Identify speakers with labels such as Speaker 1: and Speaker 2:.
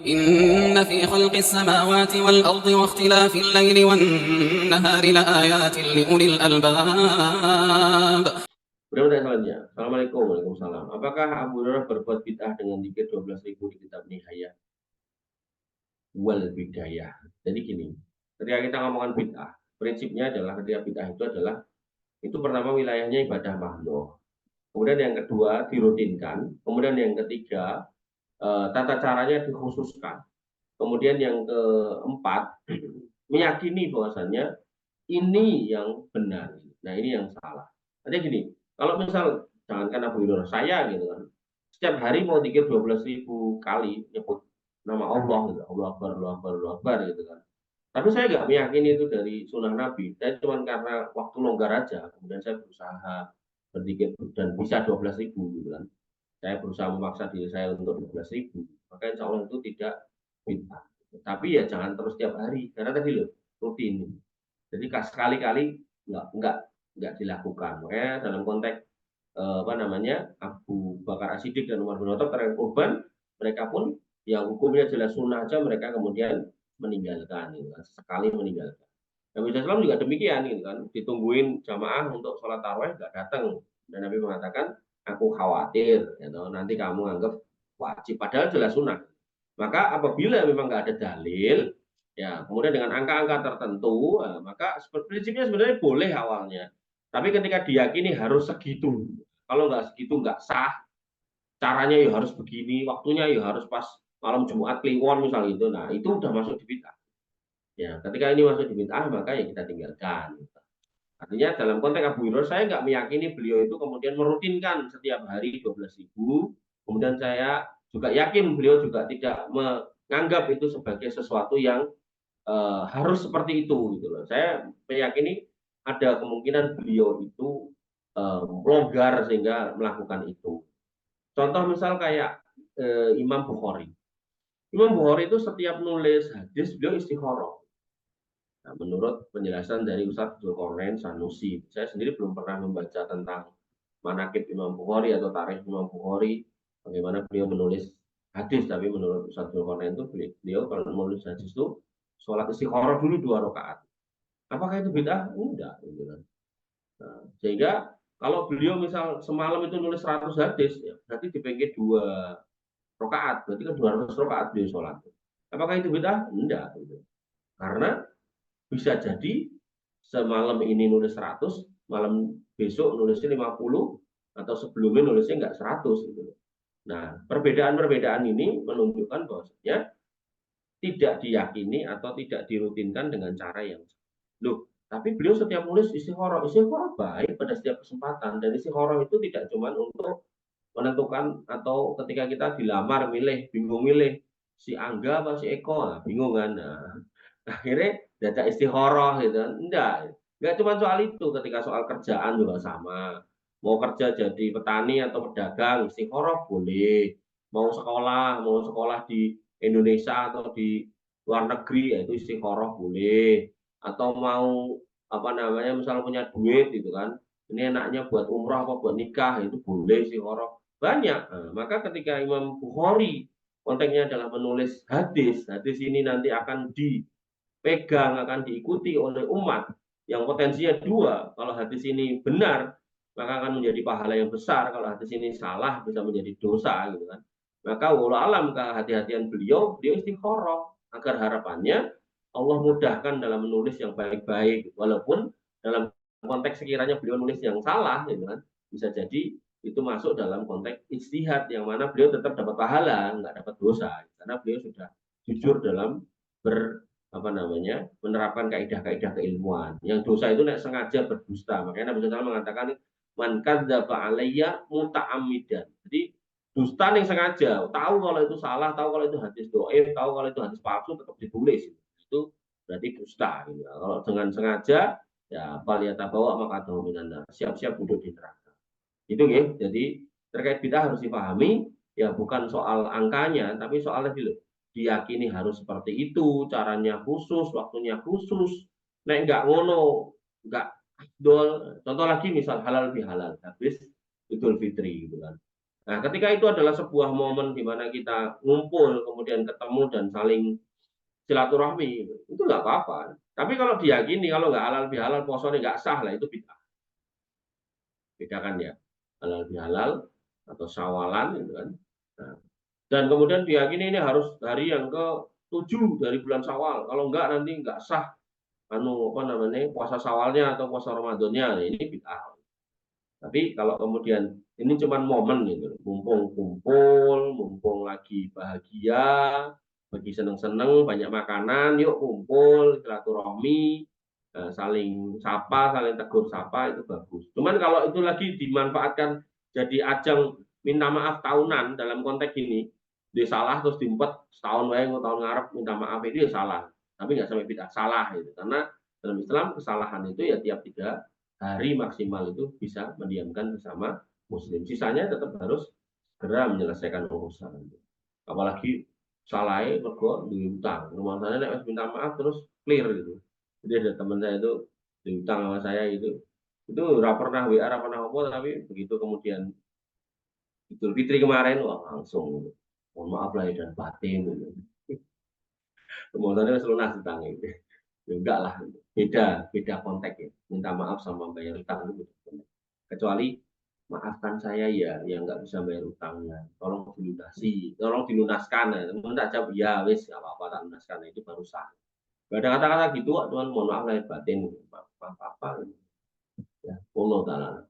Speaker 1: إن في خلق السماوات والأرض واختلاف الليل والنهار لآيات لأولي الألباب.
Speaker 2: Berikutnya selanjutnya. Assalamualaikum. Waalaikumsalam. Apakah Abu Hurairah berbuat bid'ah dengan zikir 12.000 di kitab Nihayah wal Bidayah? Jadi gini, ketika kita ngomongkan bid'ah, prinsipnya adalah ketika bid'ah itu adalah itu pertama wilayahnya ibadah makhluk. Kemudian yang kedua dirutinkan. Kemudian yang ketiga tata caranya dikhususkan. Kemudian yang keempat meyakini bahwasannya ini yang benar. Nah ini yang salah. Artinya gini, kalau misal jangankan Abu Hurairah, saya gitu kan, setiap hari mau zikir 12.000 kali nyebut nama Allah gitu, Allah Akbar, Allah Akbar, Allah Akbar gitu kan. Tapi saya nggak meyakini itu dari sunnah Nabi. Saya cuma karena waktu longgar aja, kemudian saya berusaha berzikir dan bisa 12.000 gitu kan. Saya berusaha memaksa diri saya untuk 12.000, maka insya Allah itu tidak bid'ah. Tapi ya jangan terus setiap hari, karena tadi loh rutin. Jadi sekali-kali nggak dilakukan. Makanya dalam konteks apa namanya Abu Bakar As-Siddiq dan Umar bin Khattab terkait kurban, mereka pun yang hukumnya jelas sunnah aja mereka kemudian meninggalkan, gitu kan, sekali meninggalkan. Nabi SAW juga demikian, gitu kan, ditungguin jamaah untuk sholat tarawih nggak datang, dan Nabi mengatakan aku khawatir, gitu, nanti kamu anggap wajib, padahal jelas sunnah. Maka apabila memang nggak ada dalil, ya kemudian dengan angka-angka tertentu, maka prinsipnya sebenarnya boleh awalnya. Tapi ketika diyakini harus segitu, kalau nggak segitu nggak sah, caranya ya harus begini, waktunya ya harus pas malam Jumat Kliwon misalnya itu, nah itu udah masuk di bid'ah. Ya, ketika ini masuk di bid'ah maka ya kita tinggalkan. Artinya dalam konteks Abu Hurairah saya nggak meyakini beliau itu kemudian merutinkan setiap hari 12.000. Kemudian saya juga yakin beliau juga tidak menganggap itu sebagai sesuatu yang harus seperti itu gitu loh. Saya meyakini ada kemungkinan beliau itu longgar sehingga melakukan itu. Contoh misal kayak Imam Bukhari. Imam Bukhari itu setiap nulis hadis beliau istikharah. Nah, menurut penjelasan dari Ustadz Zulkarnain Sanusi, saya sendiri belum pernah membaca tentang manakib Imam Bukhari atau tarikh Imam Bukhari, bagaimana beliau menulis hadis, tapi menurut Ustadz Zulkarnain itu beliau kalau menulis hadis itu sholat istikharah dulu 2 rakaat. Apakah itu bid'ah? Enggak. Gitu kan. Nah, sehingga kalau beliau misal semalam itu nulis 100 hadis, ya, berarti dibagi 2 rakaat, berarti kan 200 rakaat beliau sholat. Apakah itu bid'ah? Enggak. Gitu. Karena bisa jadi semalam ini nulis 100, malam besok nulisnya 50, atau sebelumnya nulisnya enggak 100 gitu. Nah, perbedaan-perbedaan ini menunjukkan bahwasanya tidak diyakini atau tidak dirutinkan dengan cara yang loh, tapi beliau setiap nulis istikharah. Istikharah baik pada setiap kesempatan, dan istikharah itu tidak cuma untuk menentukan atau ketika kita dilamar milih, bingung milih si Angga apa si Eko, nah, bingung kan. Nah, akhirnya dadak istikharah gitu kan. Enggak cuma soal itu, ketika soal kerjaan juga sama. Mau kerja jadi petani atau pedagang, istikharah boleh. Mau sekolah di Indonesia atau di luar negeri, yaitu istikharah boleh. Atau mau apa namanya, misalnya punya duit gitu kan. Ini enaknya buat umrah apa buat nikah, itu boleh istikharah. Banyak. Nah, maka ketika Imam Bukhari konteksnya adalah menulis hadis, hadis ini nanti akan dipegang, akan diikuti oleh umat yang potensinya 2. Kalau hadis ini benar, maka akan menjadi pahala yang besar. Kalau hadis ini salah, bisa menjadi dosa gitu kan. Maka wallahu alam kehati-hatian beliau istikharah agar harapannya Allah mudahkan dalam menulis yang baik-baik, walaupun dalam konteks sekiranya beliau nulis yang salah gitu kan, bisa jadi itu masuk dalam konteks ijtihad yang mana beliau tetap dapat pahala, nggak dapat dosa, karena beliau sudah jujur dalam apa namanya, menerapkan kaidah-kaidah keilmuan. Yang dosa itu nek sengaja berdusta. Makanya Nabi SAW mengatakan man kadzdzaba alayya muta'ammidan. Jadi dusta yang sengaja, tahu kalau itu salah, tahu kalau itu hadis dhaif, tahu kalau itu hadis palsu, tetap ditulis. Itu berarti dusta. Gitu. Kalau dengan sengaja, ya bawa maka minan, siap-siap duduk di neraka. Itu ya. Jadi terkait bid'ah harus dipahami, ya bukan soal angkanya, tapi soal dulu diyakini harus seperti itu, caranya khusus, waktunya khusus. Nek nggak ngono, nggak afdol. Contoh lagi misal halal bihalal, habis Idul Fitri gitu kan. Nah, ketika itu adalah sebuah momen di mana kita ngumpul, kemudian ketemu dan saling silaturahmi, itu nggak apa-apa. Tapi kalau diyakini kalau nggak halal bihalal posone nggak sah lah itu bid'ah. Bedakan ya, halal bihalal atau syawalan gitu kan. Nah, dan kemudian diyakini ini harus hari yang ke-7 dari bulan Syawal. Kalau enggak nanti enggak sah apa namanya puasa Syawalnya atau puasa Ramadannya. Nah, ini bid'ah. Tapi kalau kemudian ini cuma momen gitu, mumpung kumpul, mumpung lagi bahagia, lagi seneng-seneng, banyak makanan, yuk kumpul, silaturahmi, saling sapa, saling tegur sapa itu bagus. Cuman kalau itu lagi dimanfaatkan jadi ajang minta maaf tahunan dalam konteks ini, dia salah terus diempet setahun wae tahun ngarep minta maaf itu ya salah. Tapi nggak sampai bid'ah salah itu. Karena dalam Islam kesalahan itu ya tiap 3 hari maksimal itu bisa mendiamkan bersama muslim. Sisanya tetap harus segera menyelesaikan urusan. Apalagi salahnya mergo diutang. Rumah sana nek minta maaf terus clear gitu. Jadi ada teman saya itu diutang sama saya itu. Itu ora pernah WA, ora pernah apa, tapi begitu kemudian Idul Fitri kemarin wah langsung mohon maaf lahir dan batin gitu. Kemudian lunas utang itu. Ya enggak lah, beda konteks ya. Minta maaf sama bayar utang itu beda. Kecuali maafkan saya ya yang nggak bisa bayar utangnya, tolong dilunasi, tolong dilunaskan. Teman tak jawab ya wis nggak apa-apa tak lunaskan itu baru sah. Gak ada kata-kata gitu, Tuhan mohon maaf lahir batin, apa apa ya, Allah taala.